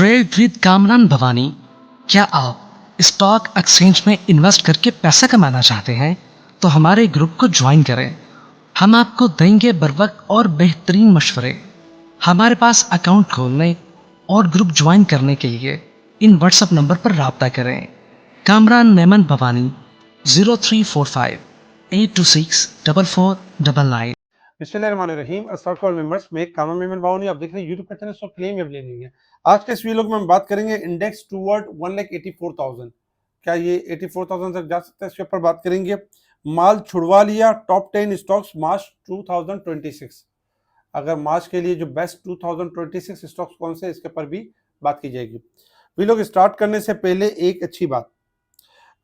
Trade with Kamran Bhavani. क्या आप stock exchange में इन्वेस्ट करके पैसा कमाना चाहते हैं तो हमारे ग्रुप को ज्वाइन करें। हम आपको देंगे बर वक्त और बेहतरीन मशवरे। हमारे पास अकाउंट खोलने और ग्रुप ज्वाइन करने के लिए इन व्हाट्सएप नंबर पर राब्ता करें। कामरान नेमन भवानी 0345-826-4499। बिस्मिल्लाहिर्रहमानिर्रहीम। अस्सलाम वालेकुम मेंबर्स, मैं कामरान मेमन बावनी, आप देख रहे हैं यूट्यूब का चैनल स्टॉक क्लेम या ब्लेमिंग है। आज के इस वीडियो में हम बात करेंगे इंडेक्स टूवर्ड 1,84,000। क्या ये 84,000 तक जा सकता है, इसके ऊपर बात करेंगे। माल छुड़वा लिया, टॉप 10 स्टॉक्स मार्च 2026। अगर मार्च के लिए जो बेस्ट 2026 स्टॉक्स कौन से, इसके ऊपर भी बात की जाएगी। वीडियो स्टार्ट करने से पहले एक अच्छी बात,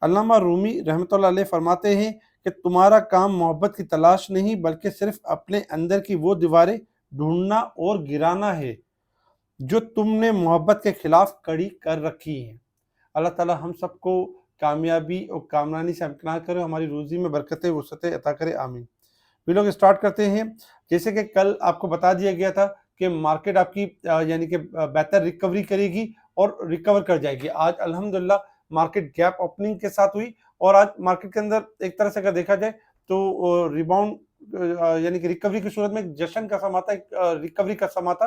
अल्लामा रूमी रहमतुल्लाह अलैह फरमाते हैं कि तुम्हारा काम मोहब्बत की तलाश नहीं बल्कि सिर्फ अपने अंदर की वो दीवारें ढूंढना और गिराना है जो तुमने मोहब्बत के खिलाफ कड़ी कर रखी है। अल्लाह ताला हम सबको कामयाबी और कामरानी से हमकिनार करे, हमारी रोजी में बरकतें वसअतें अता करे, आमीन। वीडियो स्टार्ट करते हैं। जैसे कि कल आपको बता दिया गया था कि मार्केट आपकी यानी कि बेहतर रिकवरी करेगी और रिकवर कर जाएगी। आज अल्हम्दुलिल्लाह मार्केट गैप ओपनिंग के साथ हुई और आज मार्केट के अंदर एक तरह से अगर देखा जाए तो रिबाउंड यानी कि रिकवरी की सूरत में एक जश्न का समा था, एक रिकवरी का समा था,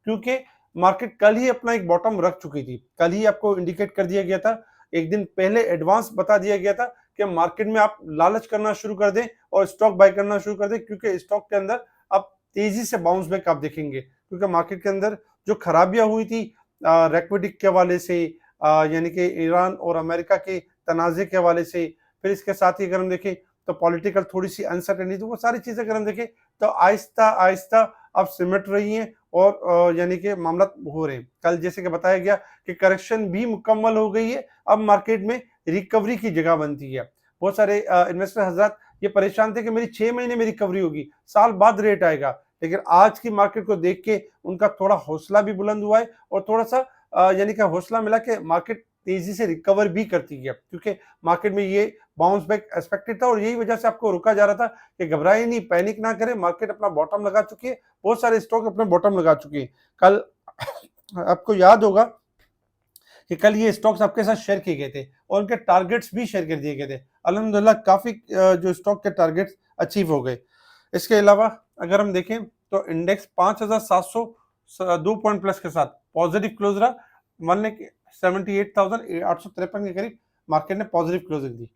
क्योंकि मार्केट कल ही अपना एक बॉटम रख चुकी थी। कल ही आपको इंडिकेट कर दिया गया था, एक दिन पहले एडवांस बता दिया गया था कि मार्केट में आप लालच करना शुरू कर दें और स्टॉक बाय करना शुरू कर दें, क्योंकि स्टॉक के अंदर अब तेजी से बाउंस बैक आप देखेंगे। क्योंकि मार्केट के अंदर जो खराबियां हुई थी रेक्विडिक के हवाले से, यानी कि ईरान और अमेरिका के तनाज़े के हवाले से, फिर इसके साथ ही अगर हम देखें तो पॉलिटिकल थोड़ी सी अनसर्टेनिटी, तो वो सारी चीज़ें अगर हम देखें तो आहिस्ता आहिस्ता अब सिमट रही हैं और यानी कि मामला हो रहे हैं। कल जैसे कि बताया गया कि करेक्शन भी मुकम्मल हो गई है, अब मार्केट में रिकवरी की जगह बनती है। बहुत सारे इन्वेस्टर हजरात ये परेशान थे कि मेरी 6 महीने में रिकवरी होगी, साल बाद रेट आएगा, लेकिन आज की मार्केट को देख के उनका थोड़ा हौसला भी बुलंद हुआ है और थोड़ा सा यानी कि हौसला मिला कि मार्केट तेजी से रिकवर भी करती है, क्योंकि मार्केट में ये बाउंस बैक एक्सपेक्टेड था और यही वजह से आपको रुका जा रहा था कि घबराए नहीं, पैनिक ना करें, मार्केट अपना बॉटम लगा चुकी है, बहुत सारे स्टॉक अपने बॉटम लगा चुके हैं। कल आपको याद होगा कि कल ये स्टॉक्स आपके साथ शेयर किए गए थे और उनके टारगेट्स भी शेयर कर दिए गए थे। अल्हम्दुलिल्लाह काफी जो स्टॉक के टारगेट्स अचीव हो गए। इसके अलावा अगर हम देखें तो इंडेक्स 5,702 पॉइंट प्लस के साथ पॉजिटिव क्लोज रहा। 1,78,853 के करीब मार्केट ने पॉजिटिव क्लोजिंग दी।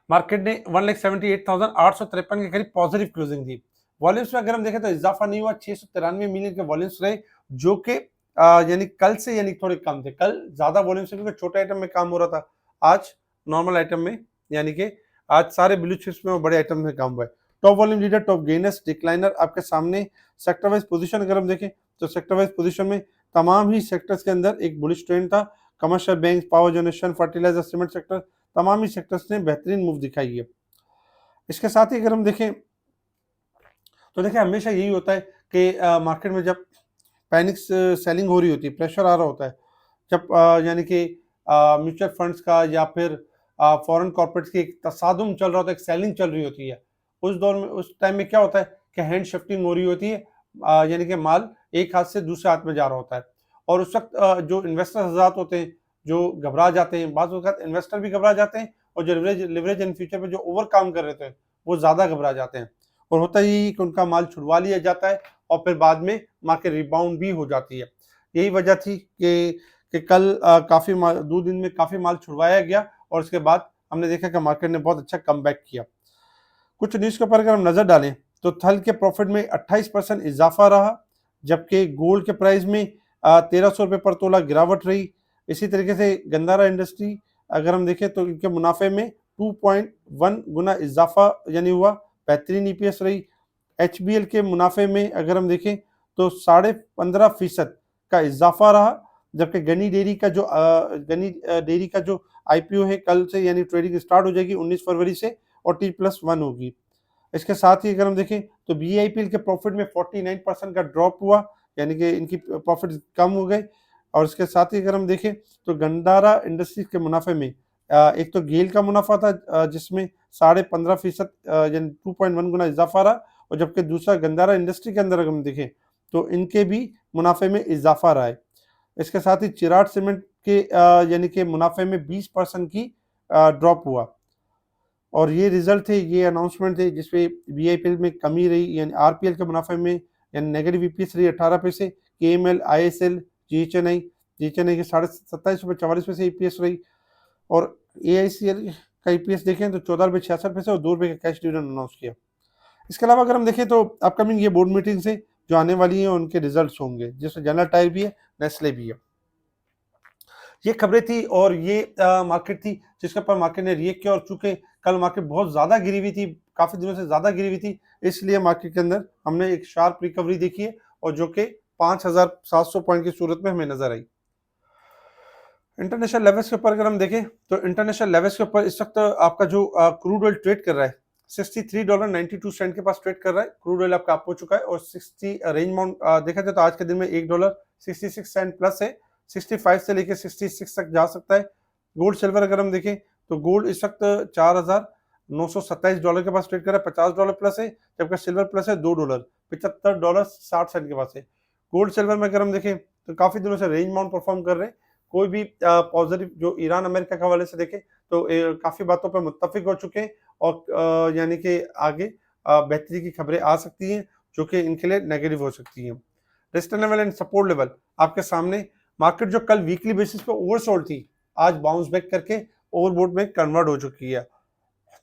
मार्केट ने 1,78,853 के करीब पॉजिटिव क्लोजिंग दी। वॉल्यूम्स में अगर हम देखें तो इजाफा नहीं हुआ, 693 मिलियन के वॉल्यूम्स रहे, जो कि यानी कल से यानी थोड़े कम थे। कल ज्यादा वॉल्यूम से क्योंकि छोटे आइटम में काम हो रहा था, आज नॉर्मल आइटम में यानी कि आज सारे ब्लू चिप्स में और बड़े आइटम में काम हुआ है। Top volume leader, top gainers, decliner आपके सामने। सेक्टर वाइज पोजीशन अगर हम देखें तो सेक्टर वाइज पोजीशन में तमाम ही सेक्टर्स के अंदर एक बुलिश ट्रेंड था। Commercial bank, power generation, fertiliser, cement sector, तमाम ही सेक्टर्स ने बेहतरीन मूव दिखाई है। इसके साथ ही अगर हम देखें तो देखिए हमेशा यही होता है कि मार्केट में जब पैनिक सेलिंग हो रही होती है, प्रेशर आ रहा होता है, जब यानी कि म्यूचुअल फंड्स का या फिर फॉरेन कॉर्पोरेट्स की एक तसादुम चल रहा होता है, एक सेलिंग चल रही होती है, उस दौर में उस टाइम में क्या होता है कि हैंड शिफ्टिंग हो रही होती है, यानी कि माल एक हाथ से दूसरे हाथ में जा रहा होता है। और उस वक्त जो इन्वेस्टर हजरात होते हैं जो घबरा जाते हैं, बाज़ वक़्त इन्वेस्टर भी घबरा जाते हैं और जो लिवरेज इन फ्यूचर पे जो ओवर काम कर रहे थे वो ज़्यादा घबरा जाते हैं और होता ही कि उनका माल छुड़वा लिया जाता है और फिर बाद में मार्केट रिबाउंड भी हो जाती है। यही वजह थी कि कल काफ़ी 2 दिन में काफ़ी माल छुड़वाया गया और उसके बाद हमने देखा कि मार्केट ने बहुत अच्छा कमबैक किया। कुछ न्यूज़ के ऊपर अगर हम नज़र डालें तो थल के प्रॉफिट में 28% इजाफा रहा, जबकि गोल्ड के प्राइस में 1300 रुपये पर तोला गिरावट रही। इसी तरीके से गंदारा इंडस्ट्री अगर हम देखें तो इनके मुनाफे में 2.1 गुना इजाफा यानी हुआ, बेहतरीन ईपीएस रही। एचबीएल के मुनाफे में अगर हम देखें तो 15.5% का इजाफा रहा, जबकि गनी डेयरी का जो आईपीओ है कल से यानी ट्रेडिंग स्टार्ट हो जाएगी 19 फरवरी से और T+1 होगी। इसके साथ ही अगर हम देखें तो बीआईपीएल के प्रॉफिट में 49% का ड्रॉप हुआ, यानी कि इनकी प्रॉफिट कम हो गए। और इसके साथ ही अगर हम देखें तो गंडारा इंडस्ट्रीज के मुनाफे में एक तो गेल का मुनाफा था जिसमें 15.5% यानी 2.1 गुना इजाफा रहा, और जबकि दूसरा गंदारा इंडस्ट्री के अंदर अगर हम देखें तो इनके भी मुनाफे में इजाफा रहा है। इसके साथ ही चिराग सीमेंट के यानी कि मुनाफे में 20% की ड्रॉप हुआ और ये रिजल्ट थे, ये अनाउंसमेंट थे जिसपे वीआईपीएल में कमी रही, यानी आरपीएल के मुनाफे में यानी नेगेटिव ईपीएस रही 18 पैसे, केएमएल, आईएसएल, जी चेन्नई के 27.44 पैसे ईपीएस रही और एआईसीएल का ईपीएस देखें तो 14 रुपये 66 पैसे और 2 रुपये का कैश डिविडेंड अनाउंस किया। इसके अलावा अगर हम देखें तो अपकमिंग ये बोर्ड मीटिंग से जो आने वाली है उनके रिजल्ट्स होंगे, जिसमें जनरल टायर भी है, नेस्ले भी है। ये खबरें थी और ये मार्केट थी जिसके ऊपर मार्केट ने रिएक्ट किया और चूंकि कल मार्केट बहुत ज्यादा गिरी हुई थी, काफी दिनों से ज्यादा गिरी हुई थी, इसलिए मार्केट के अंदर हमने एक शार्प रिकवरी देखी है और जो कि 5,700 पॉइंट की सूरत में हमें नजर आई। इंटरनेशनल लेवल्स के ऊपर अगर हम देखें तो इंटरनेशनल लेवल्स के ऊपर इस वक्त आपका जो क्रूड ऑयल ट्रेड कर रहा है $63.92 के पास ट्रेड कर रहा है। क्रूड ऑयल आपका अप हो चुका है और 60 रेंज माउंट देखा जाए तो आज के दिन में $1.66 प्लस है, 65 से लेकर 66 तक जा सकता है। गोल्ड सिल्वर अगर हम देखें तो गोल्ड इस वक्त $4,927 के पास ट्रेड कर रहा है, $50 प्लस है, जबकि सिल्वर प्लस है $2, $75.60 के पास है। गोल्ड सिल्वर में अगर हम देखें तो काफी दिनों से रेंज माउंट परफॉर्म कर रहे हैं। कोई भी पॉजिटिव जो ईरान अमेरिका के हवाले से देखें तो काफी बातों पर मुत्तफिक हो चुके हैं और यानी कि आगे बेहतरी की खबरें आ सकती हैं जो कि इनके लिए नेगेटिव हो सकती हैं। Resistance level and support level आपके सामने। मार्केट जो कल वीकली बेसिस पे ओवरसोल्ड थी, आज बाउंस बैक करके ओवरबोट में कन्वर्ट हो चुकी है।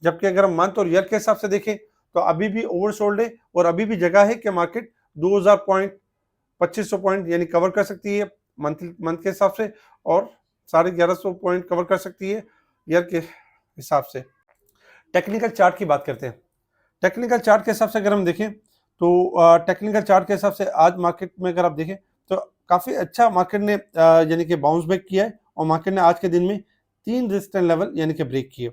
जबकि अगर हम मंथ और ईयर के हिसाब से देखें तो अभी भी ओवरसोल्ड है और अभी भी जगह है कि मार्केट 2000 पॉइंट 2500 पॉइंट यानी कवर कर सकती है मंथ के हिसाब से और 1150 पॉइंट कवर कर सकती है ईयर के हिसाब से। टेक्निकल चार्ट की बात करते हैं। टेक्निकल चार्ट के हिसाब से अगर हम देखें तो टेक्निकल चार्ट के हिसाब से आज मार्केट में अगर आप देखें तो काफी अच्छा मार्केट ने यानी कि बाउंस बैक किया है और मार्केट ने आज के दिन में 3 रेजिस्टेंस लेवल यानी कि ब्रेक किए।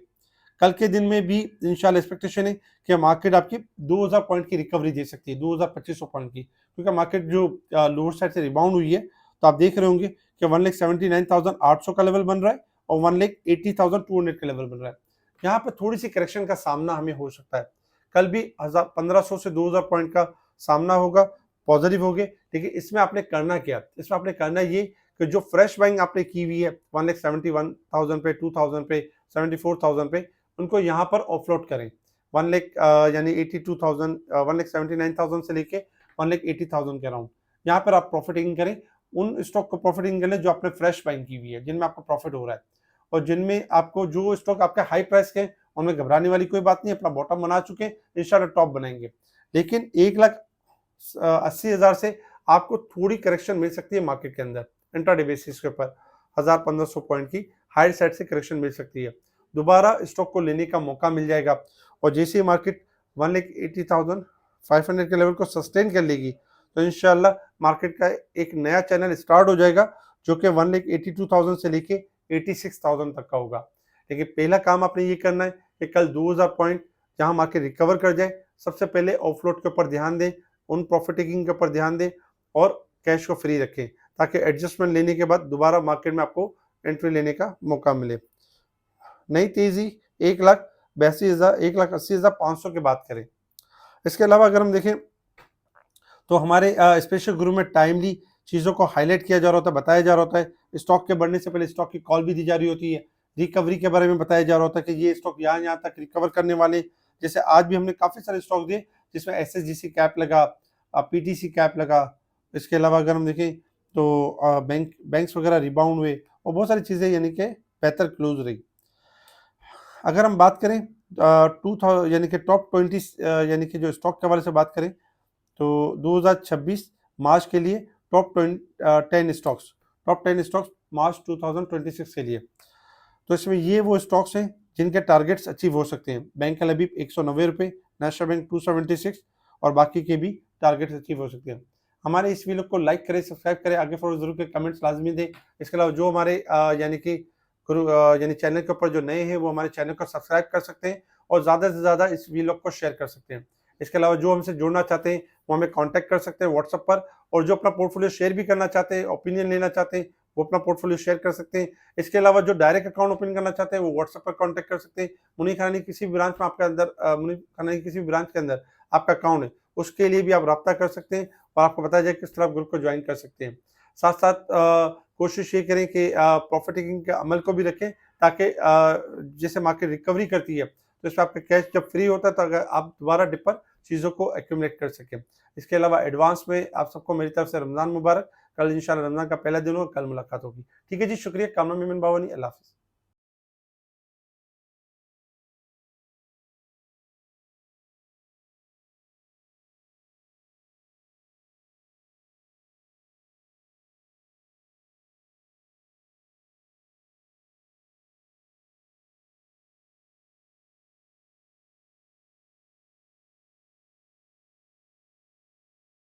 कल के दिन में भी इंशाल्लाह एक्सपेक्टेशन है कि मार्केट आपकी 2000 पॉइंट की रिकवरी दे सकती है, 2200 पॉइंट की, क्योंकि मार्केट जो लोअर साइड से रिबाउंड हुई है तो आप देख रहे होंगे कि 1,79,800 का लेवल बन रहा है और 1,80,200 का लेवल बन रहा है। यहाँ पे थोड़ी सी करेक्शन का सामना हमें हो सकता है। कल भी 1500 से 2000 पॉइंट का सामना होगा, पॉजिटिव हो गए, लेकिन इसमें आपने करना क्या, इसमें आपने करना ये कि जो फ्रेश बाइंग आपने की हुई है 1,71,000 पे, 2000 पे, 74,000 पे, उनको यहाँ पर ऑफलोड करें। 1 लाख यानी 82,000 1,79,000 से लेके 1,80,000 के अराउंड यहाँ पर आप प्रॉफिटिंग करें। उन स्टॉक को प्रॉफिटिंग करें जो आपने फ्रेश बाइंग की हुई है, जिनमें आपको प्रॉफिट हो रहा है और जिनमें आपको जो स्टॉक आपके हाई प्राइस के उनमें घबराने वाली कोई बात नहीं, अपना बॉटम बना चुके हैं, इंशाल्लाह टॉप बनाएंगे। लेकिन 1,80,000 से आपको थोड़ी करेक्शन मिल सकती है मार्केट के अंदर इंट्राडे बेसिस के ऊपर, 1,500 पॉइंट की हाई साइड से करेक्शन मिल सकती है, दोबारा स्टॉक को लेने का मौका मिल जाएगा। और जैसे ही मार्केट 1,80,500 के लेवल को सस्टेन कर लेगी तो इंशाल्लाह मार्केट का एक नया चैनल स्टार्ट हो जाएगा जो कि 1,82,000 से लेके 86,000 तक का होगा। लेकिन पहला काम आपने ये करना है कि कल 2000 पॉइंट जहां मार्केट रिकवर कर जाए, सबसे पहले ऑफलोड के ऊपर ध्यान दें, उन प्रॉफिट टेकिंग के ऊपर ध्यान दें और कैश को फ्री रखें ताकि एडजस्टमेंट लेने के बाद दोबारा मार्केट में आपको एंट्री लेने का मौका मिले। नई तेजी 1,80,500 की बात करें। इसके अलावा अगर हम देखें तो हमारे स्पेशल ग्रुप में टाइमली चीज़ों को हाईलाइट किया जा रहा होता है, बताया जा रहा होता है। स्टॉक के बढ़ने से पहले स्टॉक की कॉल भी दी जा रही होती है, रिकवरी के बारे में बताया जा रहा होता है कि ये स्टॉक यहाँ तक रिकवर करने वाले। जैसे आज भी हमने काफ़ी सारे स्टॉक दिए जिसमें एसएसजीसी कैप लगा, पीटीसी कैप लगा। इसके अलावा अगर हम देखें तो बैंक्स वगैरह रिबाउंड हुए और बहुत सारी चीज़ें यानी कि बेहतर क्लोज रही। अगर हम बात करें 2000 यानी कि टॉप 20 यानी कि जो स्टॉक के हवाले से बात करें तो 2026 मार्च के लिए टॉप 10 स्टॉक्स मार्च 2026 के लिए, तो इसमें ये वो स्टॉक्स हैं जिनके टारगेट्स अचीव हो सकते हैं। बैंक लबीब 190 रुपये, नेशनल बैंक 276 और बाकी के भी टारगेट्स अचीव हो सकते हैं। हमारे इस वीडियो को लाइक करें, सब्सक्राइब करें, आगे फॉर जरूर के कमेंट्स लाजमी दें। इसके अलावा जो हमारे यानी कि यानी चैनल के ऊपर जो नए हैं वो हमारे चैनल को सब्सक्राइब कर सकते हैं और ज़्यादा से ज़्यादा इस वीडियो को शेयर कर सकते हैं। इसके अलावा जो हमसे जुड़ना चाहते हैं वो हमें कांटेक्ट कर सकते हैं व्हाट्सएप पर, और जो अपना पोर्टफोलियो शेयर भी करना चाहते हैं, ओपिनियन लेना चाहते हैं, वो अपना पोर्टफोलियो शेयर कर सकते हैं। इसके अलावा जो डायरेक्ट अकाउंट ओपन करना चाहते हैं वो व्हाट्सएप पर कांटेक्ट कर सकते हैं। मुनीर खानी किसी भी ब्रांच में आपके अंदर मुनीर खानी किसी भी ब्रांच के अंदर आपका अकाउंट है, उसके लिए भी आप रब्ता कर सकते हैं और आपको बताया जाए किस तरह आप ग्रुप को ज्वाइन कर सकते हैं। साथ साथ कोशिश ये करें कि प्रॉफिट टेकिंग के अमल को भी रखें, ताकि जैसे मार्केट रिकवरी करती है तो इसमें आपका कैश जब फ्री होता है तो अगर आप दोबारा डिप पर चीज़ों को एक्यूमुलेट कर सकें। इसके अलावा एडवांस में आप सबको मेरी तरफ से रमज़ान मुबारक। कल इंशाल्लाह रमज़ान का पहला दिन होगा, कल मुलाकात होगी। ठीक है जी, शुक्रिया। कामना मेमन बावनी, अल्लाह हाफ़िज़।